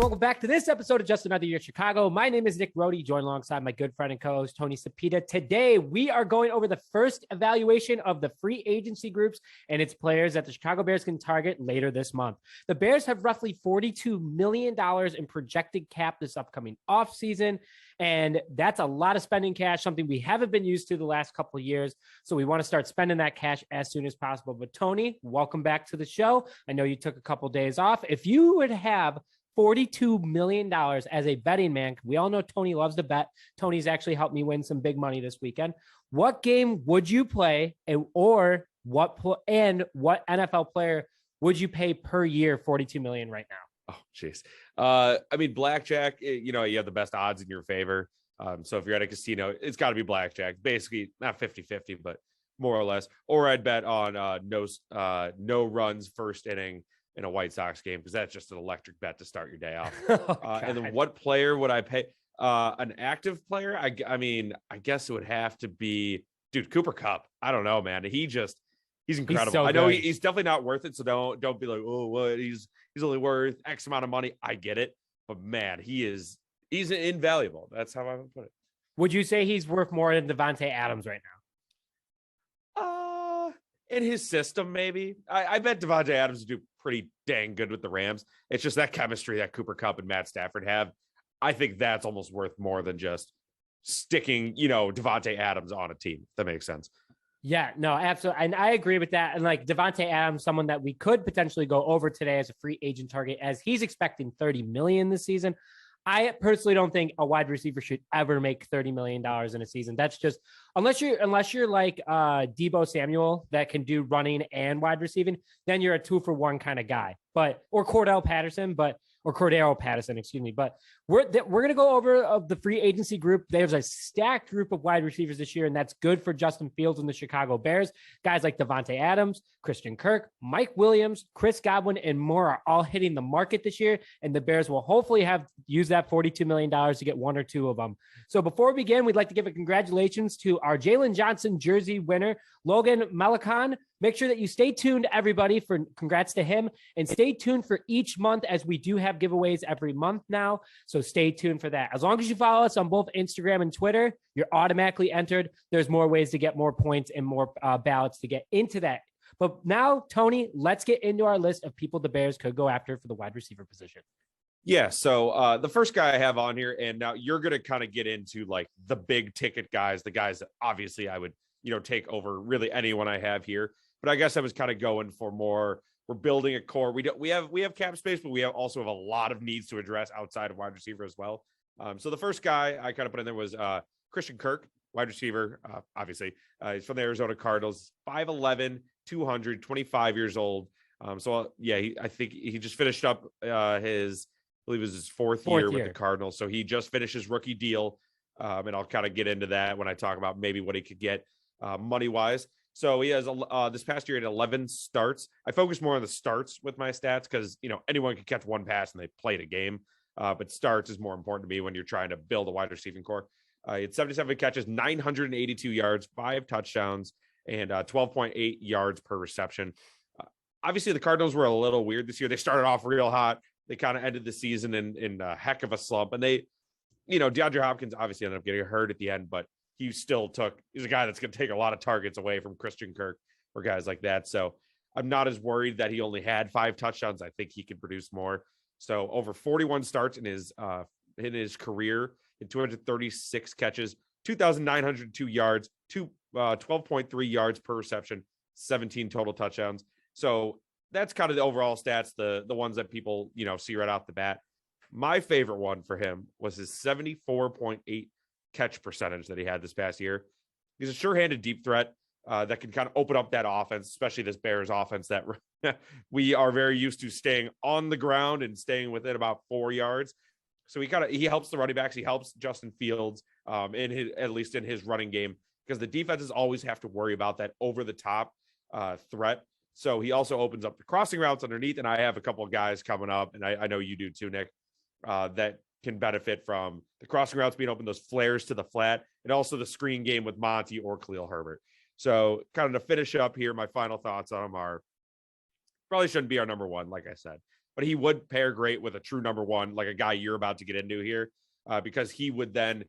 welcome back to this episode of Just Another Year Chicago. My name is Nick Rohde, joined alongside my good friend and co-host Tony Cepeda. Today, we are going over the first evaluation of the free agency groups and its players that the Chicago Bears can target later this month. The Bears have roughly $42 million in projected cap this upcoming offseason, and that's a lot of spending cash, something we haven't been used to the last couple of years. So we want to start spending that cash as soon as possible. But Tony, welcome back to the show. I know you took a couple days off. If you would have $42 million as a betting man, we all know Tony loves to bet. Tony's actually helped me win some big money this weekend. What game would you play, or what NFL player would you pay per year $42 million right now? Oh, jeez. I mean, blackjack, you have the best odds in your favor. So if you're at a casino, it's got to be blackjack. Basically, not 50-50, but more or less. Or I'd bet on no runs first inning in a White Sox game, because that's just an electric bet to start your day off. And then what player would I pay? An active player? I mean, I guess it would have to be, Cooper Kupp. I don't know, man. He's incredible. He's so I know good. he's definitely not worth it. So don't be like, oh, what? He's only worth X amount of money. I get it. But man, he's invaluable. That's how I would put it. Would you say he's worth more than Devontae Adams right now? In his system, maybe. I bet Devontae Adams would do pretty dang good with the Rams. It's just that chemistry that Cooper Kupp and Matt Stafford have. I think that's almost worth more than just sticking, Devontae Adams on a team. If that makes sense. Yeah, no, absolutely. And I agree with that. And like Devontae Adams, someone that we could potentially go over today as a free agent target, as he's expecting $30 million this season. I personally don't think a wide receiver should ever make $30 million in a season. That's just, unless you're like Deebo Samuel that can do running and wide receiving, then you're a 2-for-1 kind of guy. Or Cordell Patterson, or Cordero Patterson, excuse me. But we're going to go over the free agency group. There's a stacked group of wide receivers this year, and that's good for Justin Fields and the Chicago Bears. Guys like Devontae Adams, Christian Kirk, Mike Williams, Chris Godwin, and more are all hitting the market this year, and the Bears will hopefully use that $42 million to get one or two of them. So before we begin, we'd like to give a congratulations to our Jalen Johnson jersey winner, Logan Malakan. Make sure that you stay tuned, everybody, for congrats to him, and stay tuned for each month, as we do have giveaways every month now. So stay tuned for that. As long as you follow us on both Instagram and Twitter, you're automatically entered. There's more ways to get more points and more ballots to get into that. But now, Tony, let's get into our list of people the Bears could go after for the wide receiver position. Yeah. So the first guy I have on here, and now you're going to kind of get into like the big ticket guys, the guys that obviously I would, take over really anyone I have here. But I guess I was kind of going for more. We're building a core. We have cap space, but we also have a lot of needs to address outside of wide receiver as well. So the first guy I kind of put in there was Christian Kirk, wide receiver. Obviously, he's from the Arizona Cardinals, 5'11", 200, 25 years old. I think he just finished up I believe it was his fourth year with the Cardinals. So he just finished his rookie deal. And I'll kind of get into that when I talk about maybe what he could get money wise. So he has this past year at 11 starts. I focus more on the starts with my stats because, anyone can catch one pass and they played a game. But starts is more important to me when you're trying to build a wide receiving core. He had 77 catches, 982 yards, 5 touchdowns, and 12.8 yards per reception. Obviously, the Cardinals were a little weird this year. They started off real hot. They kind of ended the season in a heck of a slump. And DeAndre Hopkins obviously ended up getting hurt at the end, but he's a guy that's going to take a lot of targets away from Christian Kirk or guys like that. So I'm not as worried that he only had 5 touchdowns. I think he could produce more. So over 41 starts in his career, in 236 catches, 2,902 yards, 12.3 yards per reception, 17 total touchdowns. So that's kind of the overall stats, the ones that people, see right off the bat. My favorite one for him was his 74.8 catch percentage that he had this past year. He's a sure-handed deep threat that can kind of open up that offense, especially this Bears offense that we are very used to staying on the ground and staying within about 4 yards. So he helps the running backs. He helps Justin Fields at least in his running game, because the defenses always have to worry about that over the top threat. So he also opens up the crossing routes underneath. And I have a couple of guys coming up, and I know you do too, Nick, that can benefit from the crossing routes being open, those flares to the flat, and also the screen game with Monty or Khalil Herbert. So kind of to finish up here, my final thoughts on him are probably shouldn't be our number one, like I said. but he would pair great with a true number one, like a guy you're about to get into here, because he would get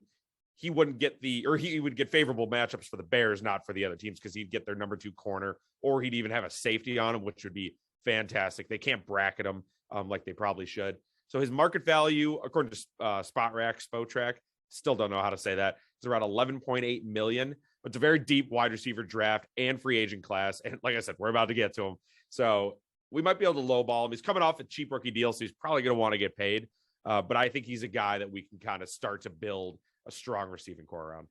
favorable matchups for the Bears, not for the other teams, because he'd get their number 2 corner, or he'd even have a safety on him, which would be fantastic. They can't bracket him like they probably should. So his market value, according to Spotrac, still don't know how to say that, it's around 11.8 million. But it's a very deep wide receiver draft and free agent class. And like I said, we're about to get to him. So we might be able to lowball him. He's coming off a cheap rookie deal, so he's probably going to want to get paid. But I think he's a guy that we can kind of start to build a strong receiving core around.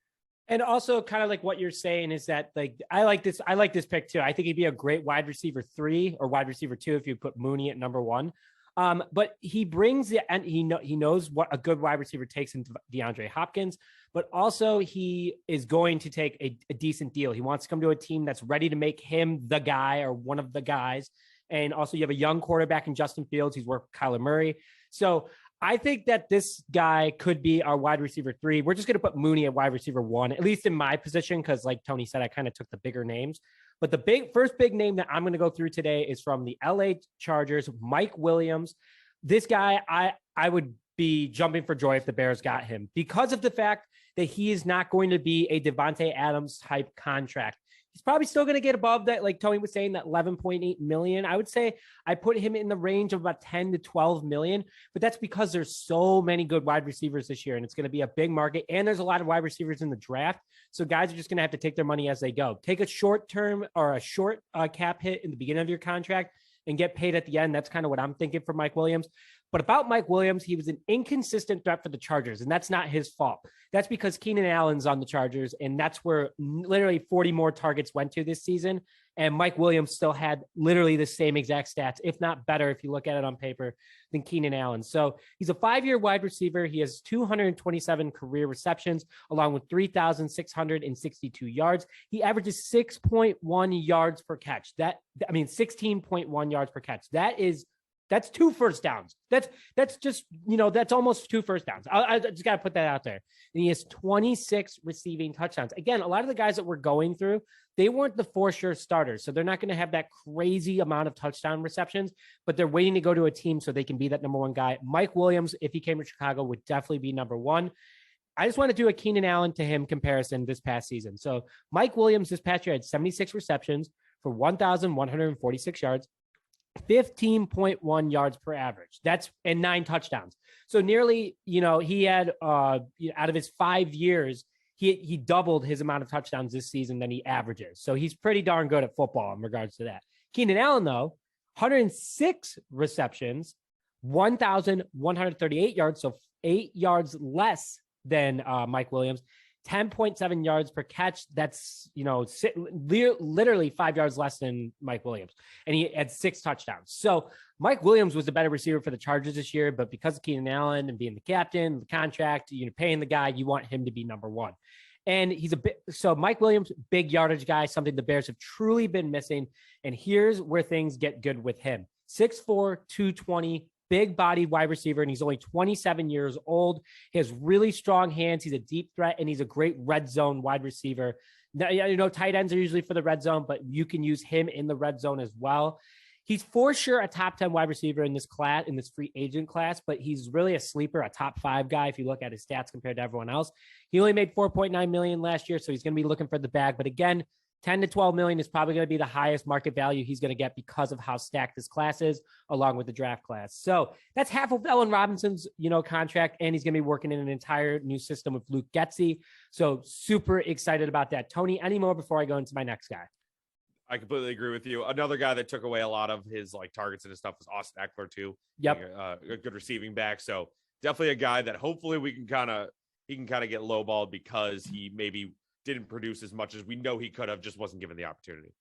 And also kind of like what you're saying is that, like, I like this pick too. I think he'd be a great wide receiver 3 or wide receiver 2 if you put Mooney at number 1. But he brings and he knows what a good wide receiver takes in DeAndre Hopkins, but also he is going to take a decent deal. He wants to come to a team that's ready to make him the guy or one of the guys. And also you have a young quarterback in Justin Fields. He's worked with Kyler Murray. So I think that this guy could be our wide receiver 3. We're just going to put Mooney at wide receiver 1, at least in my position, because like Tony said, I kind of took the bigger names. But the first big name that I'm going to go through today is from the LA Chargers, Mike Williams. This guy, I would be jumping for joy if the Bears got him, because of the fact that he is not going to be a Devontae Adams type contract. He's probably still going to get above that, like Tony was saying, that 11.8 million. I would say I put him in the range of about 10 to 12 million, but that's because there's so many good wide receivers this year, and it's going to be a big market, and there's a lot of wide receivers in the draft. So guys are just going to have to take their money as they go. Take a short term or a short cap hit in the beginning of your contract and get paid at the end. That's kind of what I'm thinking for Mike Williams. But about Mike Williams, he was an inconsistent threat for the Chargers, and that's not his fault. That's because Keenan Allen's on the Chargers, and that's where literally 40 more targets went to this season. And Mike Williams still had literally the same exact stats, if not better, if you look at it on paper, than Keenan Allen. So he's a 5-year wide receiver. He has 227 career receptions, along with 3,662 yards. He averages 6.1 yards per catch. 16.1 yards per catch. That's 2 first downs. That's just, that's almost 2 first downs. I just got to put that out there. And he has 26 receiving touchdowns. Again, a lot of the guys that we're going through, they weren't the for sure starters. So they're not going to have that crazy amount of touchdown receptions, but they're waiting to go to a team so they can be that number 1 guy. Mike Williams, if he came to Chicago, would definitely be number 1. I just want to do a Keenan Allen to him comparison this past season. So Mike Williams this past year had 76 receptions for 1,146 yards. 15.1 yards per average. That's and 9 touchdowns. So nearly, he had out of his 5 years, he doubled his amount of touchdowns this season than he averages. So he's pretty darn good at football in regards to that. Keenan Allen, though, 106 receptions, 1,138 yards, so 8 yards less than Mike Williams. 10.7 yards per catch. That's, literally 5 yards less than Mike Williams. And he had 6 touchdowns. So Mike Williams was the better receiver for the Chargers this year, but because of Keenan Allen and being the captain, the contract, paying the guy, you want him to be number 1. And so Mike Williams, big yardage guy, something the Bears have truly been missing. And here's where things get good with him. 6'4", 220, big body wide receiver, and he's only 27 years old. He has really strong hands. He's a deep threat, and he's a great red zone wide receiver. Now, tight ends are usually for the red zone, but you can use him in the red zone as well. He's for sure a top 10 wide receiver in this class, in this free agent class, but he's really a sleeper, a top 5 guy if you look at his stats compared to everyone else. He only made $4.9 million last year, so he's going to be looking for the bag. But again, 10 to 12 million is probably going to be the highest market value he's going to get because of how stacked this class is, along with the draft class. So that's half of Allen Robinson's, contract, and he's going to be working in an entire new system with Luke Getsy. So super excited about that. Tony, any more before I go into my next guy? I completely agree with you. Another guy that took away a lot of his targets and his stuff was Austin Eckler too. Yep. A good receiving back. So definitely a guy that hopefully he can kind of get lowballed because he maybe didn't produce as much as we know he could have, just wasn't given the opportunity.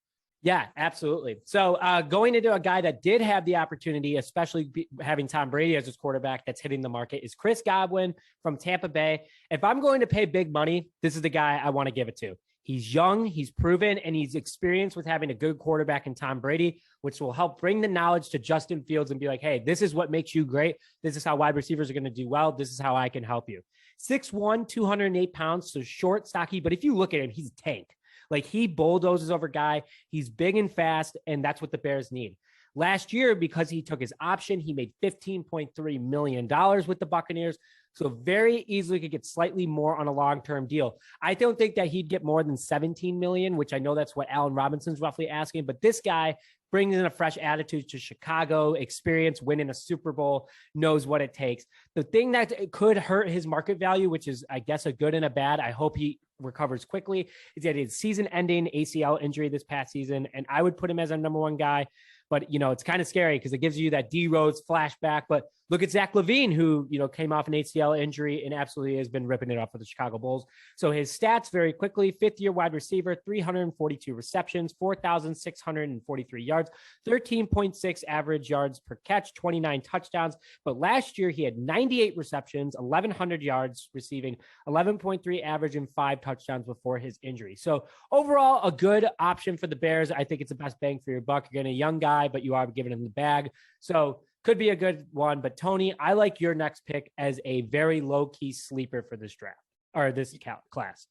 Yeah, absolutely. So going into a guy that did have the opportunity, especially having Tom Brady as his quarterback that's hitting the market, is Chris Godwin from Tampa Bay. If I'm going to pay big money, this is the guy I want to give it to. He's young, he's proven, and he's experienced with having a good quarterback in Tom Brady, which will help bring the knowledge to Justin Fields and be like, hey, this is what makes you great. This is how wide receivers are going to do well. This is how I can help you. 6'1", 208 pounds, so short, stocky. But if you look at him, he's a tank. Like, he bulldozes over guy. He's big and fast, and that's what the Bears need. Last year, because he took his option, he made $15.3 million with the Buccaneers. So very easily could get slightly more on a long-term deal. I don't think that he'd get more than 17 million, which I know that's what Allen Robinson's roughly asking, but this guy brings in a fresh attitude to Chicago, experience winning a Super Bowl, knows what it takes. The thing that could hurt his market value, which is, I guess, a good and a bad, I hope he recovers quickly, is that he had season-ending ACL injury this past season, and I would put him as our number one guy. But, it's kind of scary because it gives you that D Rhodes flashback. But look at Zach Levine, who, came off an ACL injury and absolutely has been ripping it off for the Chicago Bulls. So his stats very quickly: fifth-year wide receiver, 342 receptions, 4,643 yards, 13.6 average yards per catch, 29 touchdowns. But last year he had 98 receptions, 1,100 yards receiving, 11.3 average, and 5 touchdowns before his injury. So overall, a good option for the Bears. I think it's the best bang for your buck. You're getting a young guy, but you are giving him the bag. So could be a good one. But Tony, I like your next pick as a very low-key sleeper for this draft or this class.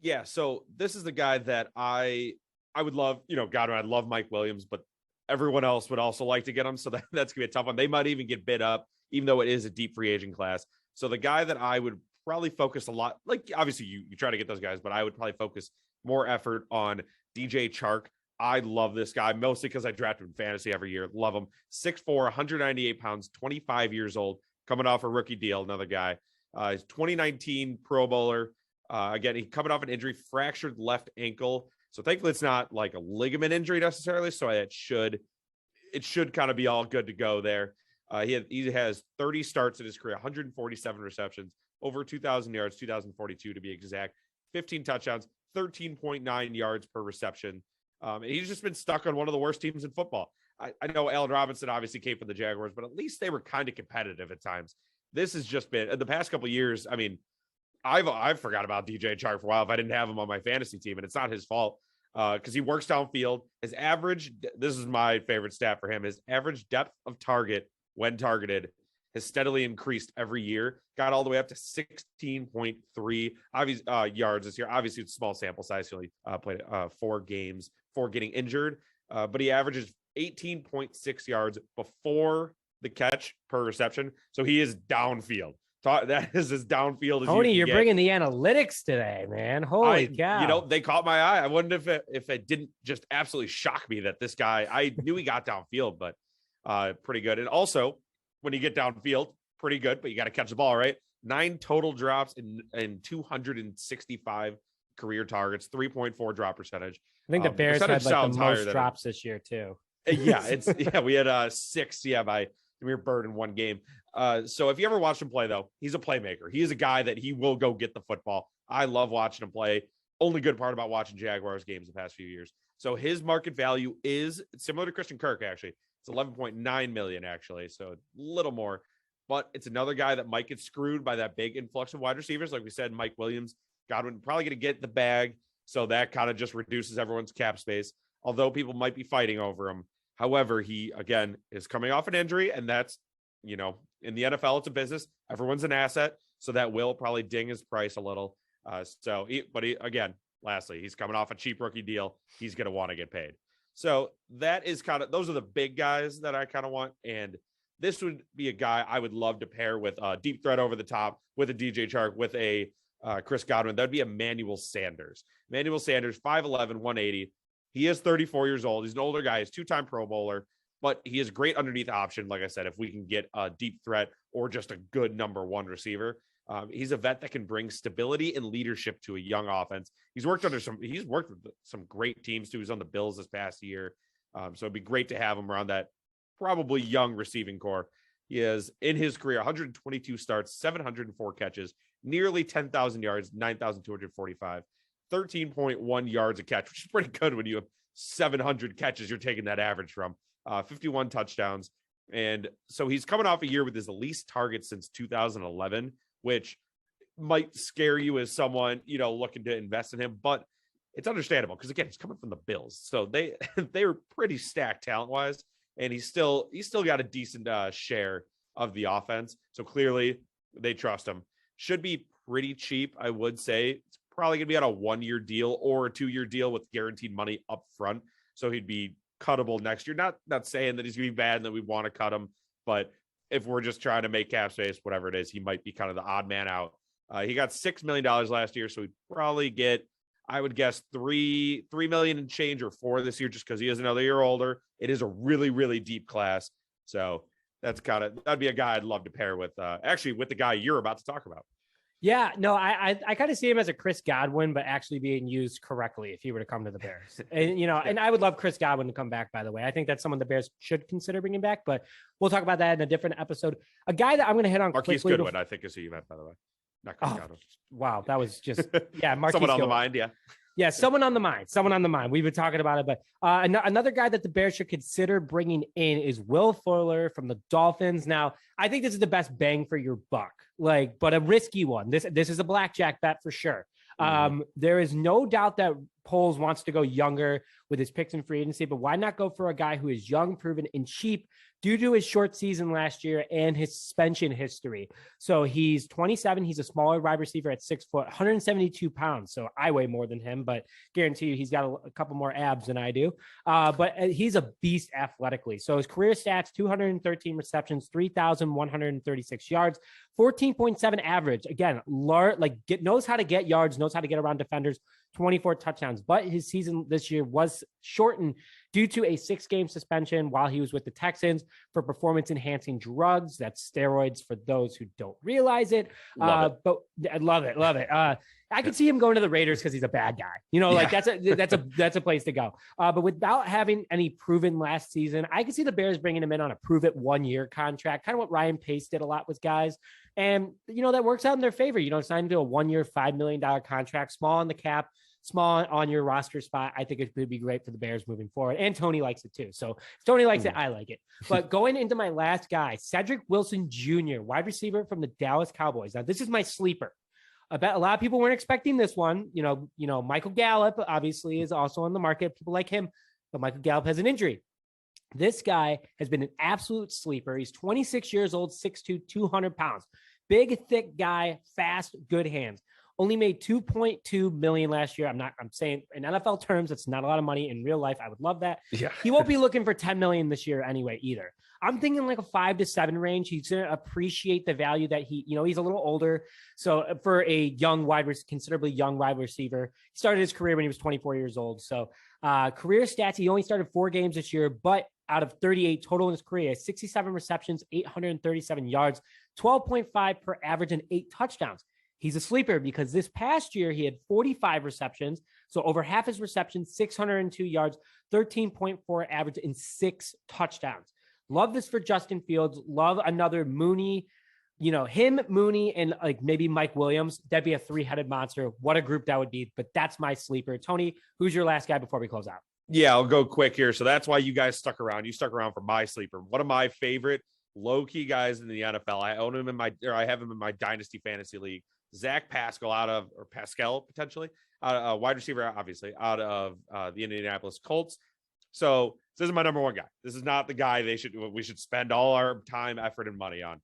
Yeah. So this is the guy that I would love, Godwin, I'd love Mike Williams, but everyone else would also like to get him. So that's going to be a tough one. They might even get bid up, even though it is a deep free agent class. So the guy that I would probably focus a lot, like obviously you try to get those guys, but I would probably focus more effort on DJ Chark. I love this guy, mostly because I draft him in fantasy every year. Love him. 6'4", 198 pounds, 25 years old, coming off a rookie deal. Another guy. He's 2019 Pro Bowler. Again, he coming off an injury, fractured left ankle. So thankfully it's not like a ligament injury necessarily. So it should kind of be all good to go there. He has 30 starts in his career, 147 receptions, over 2,000 yards, 2,042 to be exact, 15 touchdowns, 13.9 yards per reception. And he's just been stuck on one of the worst teams in football. I know Allen Robinson obviously came from the Jaguars, but at least they were kind of competitive at times. This has just been in the past couple of years. I mean, I've forgot about DJ Chark for a while if I didn't have him on my fantasy team, and it's not his fault because he works downfield. His average, this is my favorite stat for him, his average depth of target when targeted has steadily increased every year, got all the way up to 16.3 yards this year. Obviously, it's a small sample size. He only played 4 games before getting injured, but he averages 18.6 yards before the catch per reception. So he is downfield. That is as downfield as Tony, you're get. bringing the analytics today, man. Holy cow. They caught my eye. I wondered if it didn't just absolutely shock me that this guy, I knew he got downfield, but pretty good. And also, when you get downfield, pretty good, but you got to catch the ball, right? 9 total drops in 265 career targets, 3.4 drop percentage. I think the Bears had like the most drops this year too. Yeah, we had 6, by Demir Bird in one game. So if you ever watch him play, though, he's a playmaker. He is a guy that he will go get the football. I love watching him play. Only good part about watching Jaguars games the past few years. So his market value is similar to Christian Kirk, actually. It's 11.9 million, actually. So a little more, but it's another guy that might get screwed by that big influx of wide receivers. Like we said, Mike Williams, Godwin probably going to get the bag. So that kind of just reduces everyone's cap space, although people might be fighting over him. However, he, again, is coming off an injury, and that's, in the NFL, it's a business. Everyone's an asset. So that will probably ding his price a little. Again, lastly, he's coming off a cheap rookie deal. He's going to want to get paid. So that is those are the big guys that I kind of want. And this would be a guy I would love to pair with a deep threat over the top, with a DJ Chark, with a Chris Godwin. That would be Emmanuel Sanders. Emmanuel Sanders, 5'11", 180. He is 34 years old. He's an older guy. He's 2-time Pro Bowler, but he is a great underneath option. Like I said, if we can get a deep threat or just a good number 1 receiver, he's a vet that can bring stability and leadership to a young offense. He's worked with some great teams too. He's on the Bills this past year. So it'd be great to have him around that probably young receiving core. He is in his career, 122 starts, 704 catches, nearly 10,000 yards, 9,245, 13.1 yards a catch, which is pretty good when you have 700 catches. You're taking that average from 51 touchdowns. And so he's coming off a year with his least targets since 2011, which might scare you as someone, looking to invest in him, but it's understandable because, again, he's coming from the Bills. So they were pretty stacked talent wise, and he's still got a decent share of the offense. So clearly they trust him. Should be pretty cheap. I would say it's probably gonna be on a 1-year deal or a 2-year deal with guaranteed money up front. So he'd be cuttable next year. Not saying that he's going to be bad and that we want to cut him, but if we're just trying to make cap space, whatever it is, he might be kind of the odd man out. He got $6 million last year, so we'd probably get, I would guess, $3 million and change or $4 this year, just because he is another year older. It is a really, really deep class. So that'd be a guy I'd love to pair with, actually with the guy you're about to talk about. Yeah, no, I kind of see him as a Chris Godwin, but actually being used correctly if he were to come to the Bears. And, and I would love Chris Godwin to come back, by the way. I think that's someone the Bears should consider bringing back, but we'll talk about that in a different episode. A guy that I'm going to hit on Marquise quickly. Goodwin, I think is who you meant, by the way. Not Chris Godwin. Wow, that was just, yeah. Marquise someone on Goodwin. the mind, yeah. Yeah, someone on the mind. We've been talking about it, but another guy that the Bears should consider bringing in is Will Fuller from the Dolphins. Now, I think this is the best bang for your buck, but a risky one. This is a blackjack bet for sure. There is no doubt that Poles wants to go younger with his picks in free agency, but why not go for a guy who is young, proven, and cheap due to his short season last year and his suspension history? So he's 27. He's a smaller wide receiver at 6 foot, 172 pounds. So I weigh more than him, but guarantee you he's got a couple more abs than I do. But he's a beast athletically. So his career stats, 213 receptions, 3,136 yards, 14.7 average. Again, knows how to get yards, knows how to get around defenders, 24 touchdowns. But his season this year was shortened due to a 6-game suspension while he was with the Texans for performance-enhancing drugs. That's steroids for those who don't realize it. But I love it. I could see him going to the Raiders because he's a bad guy. That's a place to go. But without having any proven last season, I could see the Bears bringing him in on a prove it 1-year contract, kind of what Ryan Pace did a lot with guys. And, that works out in their favor. Sign him to a 1-year, $5 million contract, small on the cap, small on your roster spot. I think it would be great for the Bears moving forward. And Tony likes it too. So if Tony likes it, I like it. But going into my last guy, Cedrick Wilson Jr., wide receiver from the Dallas Cowboys. Now, this is my sleeper. I bet a lot of people weren't expecting this one. Michael Gallup obviously is also on the market. People like him, but Michael Gallup has an injury. This guy has been an absolute sleeper. He's 26 years old, 6'2", 200 pounds. Big, thick guy, fast, good hands. Only made $2.2 million last year. I'm saying in NFL terms, it's not a lot of money. In real life, I would love that. Yeah. He won't be looking for $10 million this year anyway, either. I'm thinking like a 5 to 7 range. He's going to appreciate the value that he's a little older. So for a considerably young wide receiver, he started his career when he was 24 years old. So career stats, he only started 4 games this year, but out of 38 total in his career, 67 receptions, 837 yards, 12.5 per average, and 8 touchdowns. He's a sleeper because this past year he had 45 receptions. So over half his receptions, 602 yards, 13.4 average, and 6 touchdowns. Love this for Justin Fields. Love another Mooney, him, Mooney, and like maybe Mike Williams. That'd be a 3-headed monster. What a group that would be. But that's my sleeper. Tony, who's your last guy before we close out? Yeah, I'll go quick here. So that's why you guys stuck around. You stuck around for my sleeper. One of my favorite low-key guys in the NFL. I have him in my dynasty fantasy league. Zac Pascal Pascal potentially, wide receiver, obviously, out of the Indianapolis Colts. So this is my number one guy. This is not the guy we should spend all our time, effort, and money on.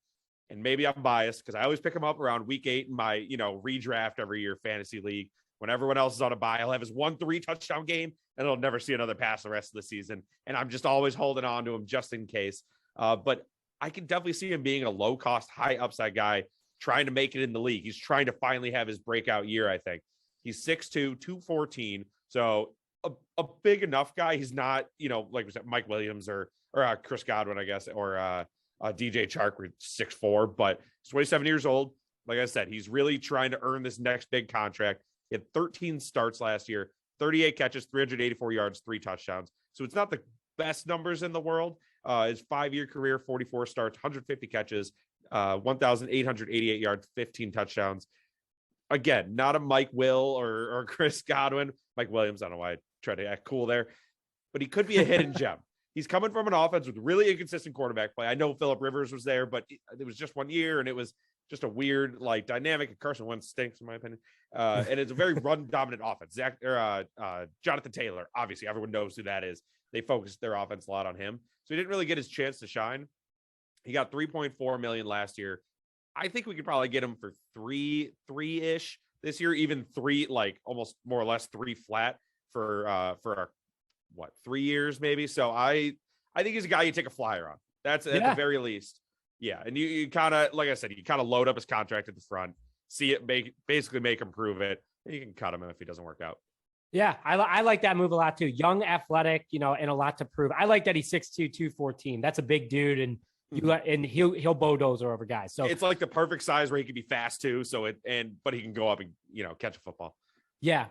And maybe I'm biased because I always pick him up around week 8 in my redraft every year fantasy league. When everyone else is on a bye, he'll have his 1 3-touchdown game and he'll never see another pass the rest of the season. And I'm just always holding on to him just in case. But I can definitely see him being a low-cost, high-upside guy trying to make it in the league. He's trying to finally have his breakout year, I think. He's 6'2", 214. So a big enough guy. He's not, like we said, Mike Williams or Chris Godwin, I guess, or DJ Chark, 6'4", but he's 27 years old. Like I said, he's really trying to earn this next big contract. He had 13 starts last year, 38 catches, 384 yards, 3 touchdowns. So it's not the best numbers in the world. His 5-year career, 44 starts, 150 catches, 1,888 yards, 15 touchdowns. Again, not a Mike Will or Chris Godwin. Mike Williams, I don't know why I tried to act cool there, but he could be a hidden gem. He's coming from an offense with really inconsistent quarterback play. I know Phillip Rivers was there, but it was just 1 year, and it was just a weird dynamic. And Carson Wentz stinks, in my opinion. And it's a very run-dominant offense. Jonathan Taylor, obviously, everyone knows who that is. They focused their offense a lot on him, so he didn't really get his chance to shine. He got $3.4 million last year. I think we could probably get him for three-ish this year, even 3, almost more or less 3 flat for our 3 years maybe. So I think he's a guy you take a flyer on. That's at the very least. Yeah. And you kind of, like I said, you kind of load up his contract at the front, see it, basically make him prove it. And you can cut him if he doesn't work out. Yeah, I like that move a lot too. Young, athletic, and a lot to prove. I like that he's 6'2", 214. That's a big dude, and he'll bulldozer over guys. So it's like the perfect size where he can be fast too. But he can go up and catch a football. Yeah,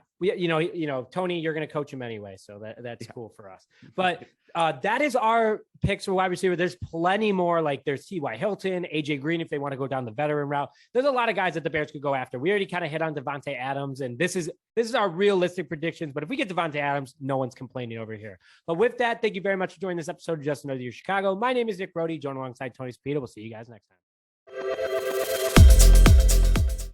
Tony, you're going to coach him anyway, so that's cool for us. But that is our picks for wide receiver. There's plenty more. Like there's T.Y. Hilton, AJ Green if they want to go down the veteran route. There's a lot of guys that the Bears could go after. We already kind of hit on Devontae Adams, and this is our realistic predictions. But if we get Devontae Adams, no one's complaining over here. But with that, thank you very much for joining this episode of Just Another Year Chicago. My name is Nick Brody, joined alongside Tony Spita. We'll see you guys next time.